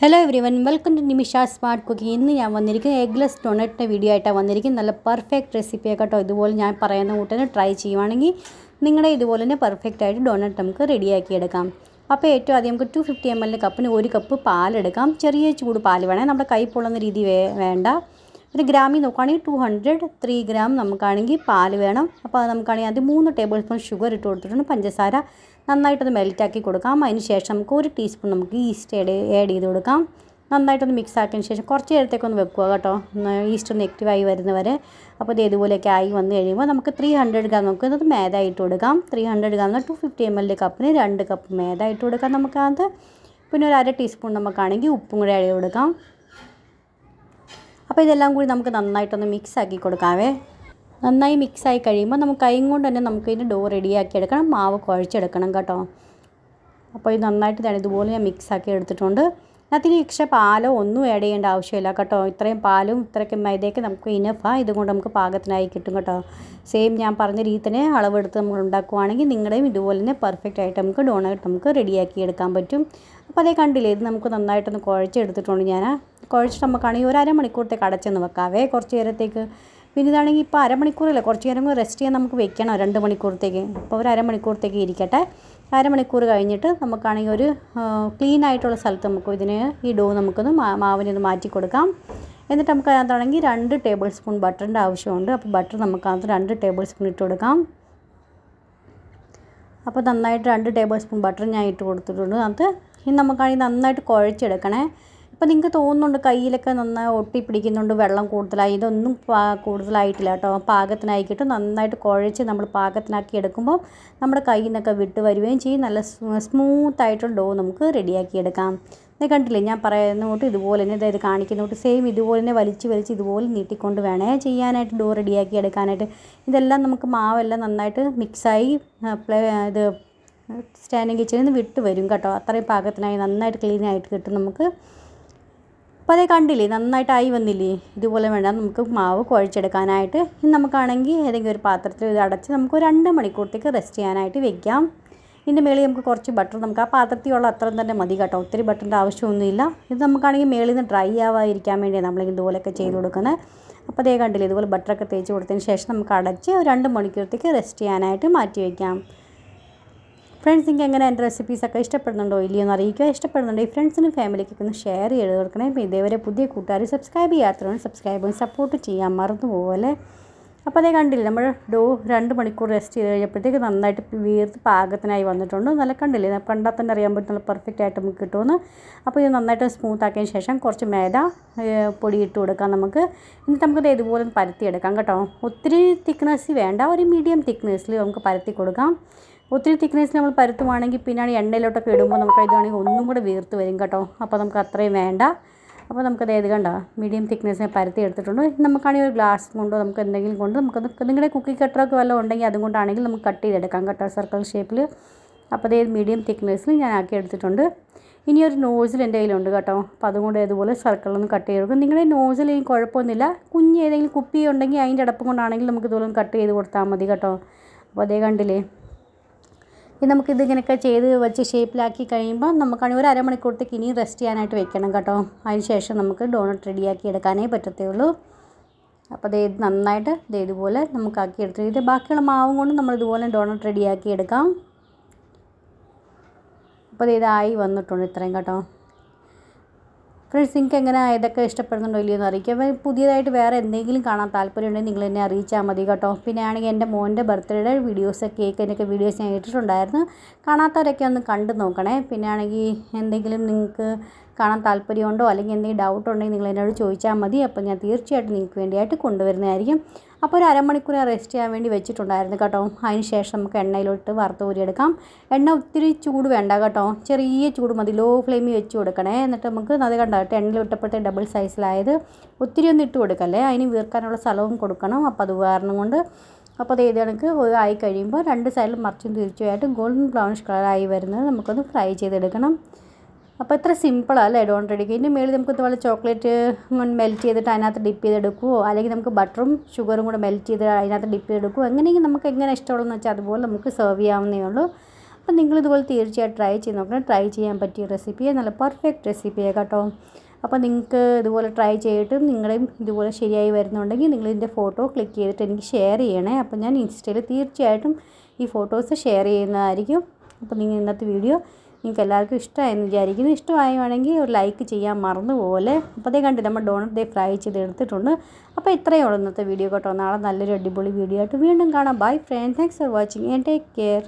Hello everyone welcome to Nimisha smart cooking. ഇന്ന് ഞാൻ വന്നിരിക്കുന്നത് എഗ്ലെസ് ഡൊണറ്റിൻ്റെ വീഡിയോ ആയിട്ടാണ് വന്നിരിക്കുന്നത്. നല്ല പെർഫെക്റ്റ് റെസിപ്പിയാണ് കേട്ടോ. ഇതുപോലെ ഞാൻ പറയുന്ന കൂട്ടനെ ട്രൈ ചെയ്യുവാണെങ്കിൽ നിങ്ങളുടെ ഇതുപോലെ തന്നെ പെർഫെക്റ്റ് ആയിട്ട് ഡൊണറ്റ് നമുക്ക് റെഡിയാക്കി എടുക്കാം. അപ്പോൾ ഏറ്റവും ആദ്യം നമുക്ക് 250 ml കപ്പിന് 1 കപ്പ് പാലെടുക്കാം. ചെറിയ ചൂട് പാൽ വേണേ, നമ്മുടെ കൈ പൊള്ളുന്ന രീതി വേണ്ട. പിന്നെ ഗ്രാമിൽ നോക്കുകയാണെങ്കിൽ 203 ഗ്രാം നമുക്കാണെങ്കിൽ പാൽ വേണം. അപ്പോൾ അത് നമുക്കാണെങ്കിൽ അത് 3 ടേബിൾ സ്പൂൺ ഷുഗർ ഇട്ട് കൊടുത്തിട്ടുണ്ട്. പഞ്ചസാര നന്നായിട്ടൊന്ന് മെൽറ്റാക്കി കൊടുക്കാം. അതിന് ശേഷം നമുക്ക് 1 ടീസ്പൂൺ നമുക്ക് ഈസ്റ്റ് ആഡ് ചെയ്ത് കൊടുക്കാം. നന്നായിട്ടൊന്ന് മിക്സ് ആക്കിയതിന് ശേഷം കുറച്ച് നേരത്തേക്കൊന്ന് വെക്കുക കേട്ടോ, ഈസ്റ്റ് ഒന്ന് ആക്റ്റീവായി വരുന്നവരെ. അപ്പോൾ ഇത് ഇതുപോലെയൊക്കെ ആയി വന്നു കഴിയുമ്പോൾ നമുക്ക് 300 ഗ്രാം നമുക്ക് ഇത് മേദ ഇട്ട് കൊടുക്കാം. 300 ഗ്രാം 250 ml കപ്പിന് 2 കപ്പ് മേദ ഇട്ട് കൊടുക്കാം നമുക്കത്. പിന്നെ ഒരു 1/2 ടീസ്പൂൺ നമുക്കാണെങ്കിൽ ഉപ്പും കൂടി ആഡ് ചെയ്ത് കൊടുക്കാം. അപ്പോൾ ഇതെല്ലാം കൂടി നമുക്ക് നന്നായിട്ടൊന്ന് മിക്സ് ആക്കി കൊടുക്കാവേ. നന്നായി മിക്സായി കഴിയുമ്പോൾ നമുക്ക് കൈ കൊണ്ട് തന്നെ നമുക്കിതിൻ്റെ ഡോ റെഡിയാക്കി എടുക്കണം. മാവ് കുഴച്ചെടുക്കണം കേട്ടോ. അപ്പോൾ ഇത് നന്നായിട്ട് തന്നെ ഇതുപോലെ ഞാൻ മിക്സാക്കി എടുത്തിട്ടുണ്ട്. അതിന് എക്സ്ട്രാ പാലോ ഒന്നും ആഡ് ചെയ്യേണ്ട ആവശ്യമില്ല കേട്ടോ. ഇത്രയും പാലും ഇത്രയ്ക്ക് മൈദയൊക്കെ നമുക്ക് ഇനഫാണ്. ഇതുകൊണ്ട് നമുക്ക് പാകത്തിനായി കിട്ടും കേട്ടോ. സെയിം ഞാൻ പറഞ്ഞ രീതി തന്നെ അളവെടുത്ത് നമ്മൾ ഉണ്ടാക്കുവാണെങ്കിൽ നിങ്ങളുടെയും ഇതുപോലെ തന്നെ പെർഫെക്റ്റ് ആയിട്ട് നമുക്ക് ഡോണറ്റ് നമുക്ക് റെഡിയാക്കി എടുക്കാൻ പറ്റും. അപ്പോൾ അതേ കണ്ടില്ലേ, ഇത് നമുക്ക് നന്നായിട്ടൊന്ന് കുഴച്ചെടുത്തിട്ടുണ്ട്. ഞാൻ കുഴച്ചിട്ട് നമുക്കാണെങ്കിൽ ഒരു അരമണിക്കൂറത്തേക്ക് അടച്ചൊന്ന് വെക്കാവേ, കുറച്ച് നേരത്തേക്ക്. പിന്നെ ഇതാണെങ്കിൽ ഇപ്പോൾ അരമണിക്കൂറല്ല, കുറച്ച് നേരം റെസ്റ്റ് ചെയ്യാൻ നമുക്ക് വെക്കണം 2 മണിക്കൂറത്തേക്ക്. അപ്പോൾ ഒരു അരമണിക്കൂറത്തേക്ക് ഇരിക്കട്ടെ. അരമണിക്കൂർ കഴിഞ്ഞിട്ട് നമുക്കാണെങ്കിൽ ഒരു ക്ലീൻ ആയിട്ടുള്ള സ്ഥലത്ത് നമുക്ക് ഇതിന് ഈ ഡോ നമുക്കൊന്ന് മാവിനൊന്ന് മാറ്റി കൊടുക്കാം. എന്നിട്ട് നമുക്ക് അതിനകത്താണെങ്കിൽ 2 ടേബിൾ സ്പൂൺ ബട്ടറിൻ്റെ ആവശ്യമുണ്ട്. അപ്പോൾ ബട്ടർ നമുക്കകത്ത് 2 ടേബിൾ സ്പൂൺ ഇട്ട് കൊടുക്കാം. അപ്പോൾ നന്നായിട്ട് 2 ടേബിൾ സ്പൂൺ ബട്ടർ ഞാൻ ഇട്ട് കൊടുത്തിട്ടുണ്ട്. അത് ഇനി നമുക്കാണെങ്കിൽ നന്നായിട്ട് കുഴച്ചെടുക്കണേ. അപ്പോൾ നിങ്ങൾക്ക് തോന്നുന്നുണ്ട് കയ്യിലൊക്കെ നന്നായി ഒട്ടിപ്പിടിക്കുന്നുണ്ട്, വെള്ളം കൂടുതലായി. ഇതൊന്നും കൂടുതലായിട്ടില്ല കേട്ടോ. പാകത്തിനായിക്കിട്ട് നന്നായിട്ട് കുഴച്ച് നമ്മൾ പാകത്തിനാക്കി എടുക്കുമ്പോൾ നമ്മുടെ കയ്യിൽ നിന്നൊക്കെ വിട്ട് വരികയും ചെയ്യും. നല്ല സ്മൂത്തായിട്ടുള്ള ഡോ നമുക്ക് റെഡിയാക്കി എടുക്കാം. ഇത് കണ്ടില്ലേ, ഞാൻ പറയുന്ന കൂട്ട് ഇതുപോലെ തന്നെ ഇത് കാണിക്കുന്ന കൂട്ട് സെയിം ഇതുപോലെ തന്നെ വലിച്ച് ഇതുപോലെ നീട്ടിക്കൊണ്ട് വേണേ ചെയ്യാനായിട്ട് ഡോ റെഡിയാക്കി എടുക്കാനായിട്ട്. ഇതെല്ലാം നമുക്ക് മാവെല്ലാം നന്നായിട്ട് മിക്സായി ഇത് സ്റ്റാൻഡിങ് കിച്ചണിൽ നിന്ന് വിട്ട് വരും കേട്ടോ. അത്രയും പാകത്തിനായി നന്നായിട്ട് ക്ലീൻ ആയിട്ട് കിട്ടും നമുക്ക്. അപ്പോൾ അതേ കണ്ടില്ലേ, നന്നായിട്ടായി വന്നില്ലേ. ഇതുപോലെ വേണം നമുക്ക് മാവ് കുഴച്ചെടുക്കാനായിട്ട്. ഇനി നമുക്കാണെങ്കിൽ ഏതെങ്കിലും ഒരു പാത്രത്തിൽ ഇത് അടച്ച് നമുക്ക് 2 മണിക്കൂറത്തേക്ക് റെസ്റ്റ് ചെയ്യാനായിട്ട് വെക്കാം. ഇതിൻ്റെ മേളിൽ നമുക്ക് കുറച്ച് ബട്ടർ നമുക്ക് ആ പാത്രത്തിലുള്ള അത്രയും തന്നെ മതി കേട്ടോ. ഒത്തിരി ബട്ടറിൻ്റെ ആവശ്യമൊന്നുമില്ല. ഇത് നമുക്കാണെങ്കിൽ മേളിൽ നിന്ന് ഡ്രൈ ആവാതിരിക്കാൻ വേണ്ടിയാണ് നമ്മൾ ഇതുപോലെയൊക്കെ ചെയ്ത് കൊടുക്കുന്നത്. അപ്പോൾ അതേ കണ്ടില്ലേ, ഇതുപോലെ ബട്ടറൊക്കെ തേച്ച് കൊടുത്തതിന് ശേഷം നമുക്ക് അടച്ച് 2 മണിക്കൂറത്തേക്ക് റെസ്റ്റ് ചെയ്യാനായിട്ട് മാറ്റി വയ്ക്കാം. ഫ്രണ്ട്സ്, നിങ്ങൾക്ക് എങ്ങനെ എൻ്റെ റെസിപ്പീസൊക്കെ ഇഷ്ടപ്പെടുന്നുണ്ടോ ഇല്ലയോ എന്ന് അറിയിക്കുക. ഇഷ്ടപ്പെടുന്നുണ്ടോ ഈ ഫ്രണ്ട്സിനും ഫാമിലിക്കൊക്കെ ഒന്ന് ഷെയർ ചെയ്ത് കൊടുക്കണേ. ഇപ്പോൾ ഇതേവരെ പുതിയ കൂട്ടുകാർ സബ്സ്ക്രൈബ് ചെയ്യാത്തവരാണ് സബ്സ്ക്രൈബ് സപ്പോർട്ട് ചെയ്യാൻ മറന്നുപോലെ. അപ്പോൾ അതേ കണ്ടില്ലേ, നമ്മൾ ഡോ 2 മണിക്കൂർ റെസ്റ്റ് ചെയ്ത് കഴിഞ്ഞപ്പോഴത്തേക്ക് നന്നായിട്ട് വീർത്ത് പാകത്തിനായി വന്നിട്ടുണ്ട്. നല്ല കണ്ടില്ലേ, കണ്ടാൽ തന്നെ അറിയാൻ പറ്റും നല്ല പെർഫെക്റ്റ് ആയിട്ട് നമുക്ക് കിട്ടുമെന്ന്. അപ്പോൾ ഇത് നന്നായിട്ട് സ്മൂത്ത് ആക്കിയതിന് ശേഷം കുറച്ച് മേദ പൊടി ഇട്ട് കൊടുക്കാം നമുക്ക്. എന്നിട്ട് നമുക്കത് ഇതുപോലെ പരത്തിയെടുക്കാം കേട്ടോ. ഒത്തിരി തിക്നെസ് വേണ്ട, ഒരു മീഡിയം തിക്നെസ്സിൽ നമുക്ക് പരത്തി കൊടുക്കാം. ഒത്തിരി തിക്നെസ്സിൽ നമ്മൾ പരത്തുവാണെങ്കിൽ പിന്നാണ് എണ്ണയിലോട്ടൊക്കെ ഇടുമ്പോൾ നമുക്ക് ഇതാണെങ്കിൽ ഒന്നും കൂടെ വീർത്ത് വരും കേട്ടോ. അപ്പോൾ നമുക്ക് അത്രയും വേണ്ട. അപ്പോൾ നമുക്കത് ഏത് കണ്ടോ മീഡിയം തിക്നെസ്സിനെ പരത്തി എടുത്തിട്ടുണ്ട്. നമുക്കാണെങ്കിൽ ഒരു ഗ്ലാസ് കൊണ്ടോ നമുക്ക് എന്തെങ്കിലും കൊണ്ട് നമുക്കത് നിങ്ങളുടെ കുക്കി കട്ടറൊക്കെ വല്ലതും ഉണ്ടെങ്കിൽ അതും കൊണ്ടാണെങ്കിൽ നമുക്ക് കട്ട് ചെയ്തെടുക്കാം കേട്ടോ, സർക്കിൾ ഷേപ്പിൽ. അപ്പോൾ അതേ മീഡിയം തിക്നെസ്സിൽ ഞാൻ ആക്കി എടുത്തിട്ടുണ്ട്. ഇനി ഒരു നോസിൽ എൻ്റെ കയ്യിലുണ്ട് കേട്ടോ. അപ്പോൾ അതുകൊണ്ട് ഇതുപോലെ സർക്കിളൊന്ന് കട്ട് ചെയ്ത് കൊടുക്കും. നിങ്ങളുടെ നോസിൽ ഈ കുഴപ്പമൊന്നുമില്ല, കുഞ്ഞ് ഏതെങ്കിലും കുപ്പി ഉണ്ടെങ്കിൽ അതിൻ്റെ അടപ്പം കൊണ്ടാണെങ്കിൽ നമുക്ക് ഇതുപോലെ ഒന്ന് കട്ട് ചെയ്ത് കൊടുത്താൽ മതി കേട്ടോ. അപ്പോൾ അതേ കണ്ടില്ലേ, ഇത് നമുക്കിതിങ്ങനെയൊക്കെ ചെയ്ത് വെച്ച് ഷേപ്പിലാക്കി കഴിയുമ്പോൾ നമുക്കാണെങ്കിൽ ഒരു അരമണിക്കൂറത്തേക്ക് ഇനിയും റെസ്റ്റ് ചെയ്യാനായിട്ട് വെക്കണം കേട്ടോ. അതിന് ശേഷം നമുക്ക് ഡോണറ്റ് റെഡിയാക്കി എടുക്കാനേ പറ്റത്തുള്ളൂ. അപ്പോൾ ഇത് നന്നായിട്ട് ഇതുപോലെ നമുക്കാക്കി എടുത്ത് ഇത് ബാക്കിയുള്ള മാവും കൊണ്ട് നമ്മൾ ഇതുപോലെ ഡോണറ്റ് റെഡിയാക്കി എടുക്കാം. അപ്പോൾ ഇതായി വന്നിട്ടുണ്ട് ഇത്രയും കേട്ടോ. ഫ്രണ്ട്സ്, നിങ്ങൾക്ക് എങ്ങനെ ഇതൊക്കെ ഇഷ്ടപ്പെടുന്നുണ്ടോ ഇല്ലയോ എന്ന് അറിയിക്കുക. പുതിയതായിട്ട് വേറെ എന്തെങ്കിലും കാണാൻ താല്പര്യമുണ്ടെങ്കിൽ നിങ്ങൾ എന്നെ അറിയിച്ചാൽ മതി കേട്ടോ. പിന്നെ ആണെങ്കിൽ എൻ്റെ മോൻ്റെ ബർത്ത്ഡേയുടെ വീഡിയോസ് കേക്കിൻ്റെയൊക്കെ വീഡിയോസ് ഞാൻ ഇട്ടിട്ടുണ്ടായിരുന്നു. കാണാത്തവരൊക്കെ ഒന്ന് കണ്ടു നോക്കണേ. പിന്നെ ആണെങ്കിൽ എന്തെങ്കിലും നിങ്ങൾക്ക് കാണാൻ താല്പര്യമുണ്ടോ അല്ലെങ്കിൽ എന്തെങ്കിലും ഡൗട്ട് ഉണ്ടെങ്കിൽ നിങ്ങൾ എന്നോട് ചോദിച്ചാൽ മതി. അപ്പോൾ ഞാൻ തീർച്ചയായിട്ടും നിങ്ങൾക്ക് വേണ്ടിയായിട്ട് കൊണ്ടുവരുന്നതായിരിക്കും. അപ്പോൾ ഒരു അരമണിക്കൂർ റെസ്റ്റ് ചെയ്യാൻ വേണ്ടി വെച്ചിട്ടുണ്ടായിരുന്നു കേട്ടോ. അതിന് ശേഷം നമുക്ക് എണ്ണയിലോട്ട് വറുത്ത് കോരിയെടുക്കാം. എണ്ണ ഒത്തിരി ചൂട് വേണ്ട കേട്ടോ, ചെറിയ ചൂട് മതി. ലോ ഫ്ലെയിമിൽ വെച്ച് കൊടുക്കണേ. എന്നിട്ട് നമുക്ക് അത് കണ്ടായിട്ട് എണ്ണയിൽ ഇട്ടപ്പോഴത്തെ ഡബിൾ സൈസിലായത് ഒത്തിരി ഒന്നും ഇട്ട് കൊടുക്കല്ലേ, അതിന് വീർക്കാനുള്ള സ്ഥലവും കൊടുക്കണം. അപ്പോൾ അത് കാരണം കൊണ്ട് അപ്പോൾ അത് ഏത് കണക്ക് ആയി കഴിയുമ്പോൾ 2 സൈഡിലും മറിച്ചും തിരിച്ചുമായിട്ട് ഗോൾഡൻ ബ്രൗണിഷ് കളറായി വരുന്നത് നമുക്കൊന്ന് ഫ്രൈ ചെയ്തെടുക്കണം. അപ്പോൾ ഇത്ര സിമ്പിളല്ലേ ഡോണറ്റ് റെഡിയാക്കി. ഇതിൻ്റെ മേളിൽ നമുക്ക് ഇതുപോലെ ചോക്ലേറ്റ് മെൽറ്റ് ചെയ്തിട്ട് അതിനകത്ത് ഡിപ്പ് ചെയ്തെടുക്കുമോ, അല്ലെങ്കിൽ നമുക്ക് ബട്ടറും ഷുഗറും കൂടെ മെൽറ്റ് ചെയ്ത് അതിനകത്ത് ഡിപ്പ് ചെയ്തെടുക്കുമോ, എങ്ങനെയെങ്കിലും നമുക്ക് എങ്ങനെ ഇഷ്ടമുള്ളതെന്ന് വെച്ചാൽ അതുപോലെ നമുക്ക് സെർവ് ചെയ്യാവുന്നേ ഉള്ളൂ. അപ്പോൾ നിങ്ങളിതുപോലെ തീർച്ചയായിട്ടും ട്രൈ ചെയ്ത് നോക്കണം. ട്രൈ ചെയ്യാൻ പറ്റിയ റെസിപ്പിയാണ്, നല്ല പെർഫെക്റ്റ് റെസിപ്പിയാണ് കേട്ടോ. അപ്പോൾ നിങ്ങൾക്ക് ഇതുപോലെ ട്രൈ ചെയ്തിട്ട് നിങ്ങളുടെയും ഇതുപോലെ ശരിയായി വരുന്നുണ്ടെങ്കിൽ നിങ്ങളിതിൻ്റെ ഫോട്ടോ ക്ലിക്ക് ചെയ്തിട്ട് എനിക്ക് ഷെയർ ചെയ്യണേ. അപ്പോൾ ഞാൻ ഇൻസ്റ്റയിൽ തീർച്ചയായിട്ടും ഈ ഫോട്ടോസ് ഷെയർ ചെയ്യുന്നതായിരിക്കും. അപ്പോൾ ഇന്നത്തെ വീഡിയോ നിങ്ങൾക്ക് എല്ലാവർക്കും ഇഷ്ടമായെന്ന് വിചാരിക്കുന്നു. ഇഷ്ടമായുവാണെങ്കിൽ ഒരു ലൈക്ക് ചെയ്യാൻ മറന്നു പോലെ. അപ്പോൾ അതേ കണ്ടിട്ട് നമ്മൾ ഡോണറ്റ് ഫ്രൈ ചെയ്ത് എടുത്തിട്ടുണ്ട്. അപ്പോൾ ഇത്രയേ ഉള്ളൂ ഇന്നത്തെ വീഡിയോ കേട്ടോ. നാളെ നല്ലൊരു അടിപൊളി വീഡിയോ ആയിട്ട് വീണ്ടും കാണാം. Bye friend, thanks for watching and take care.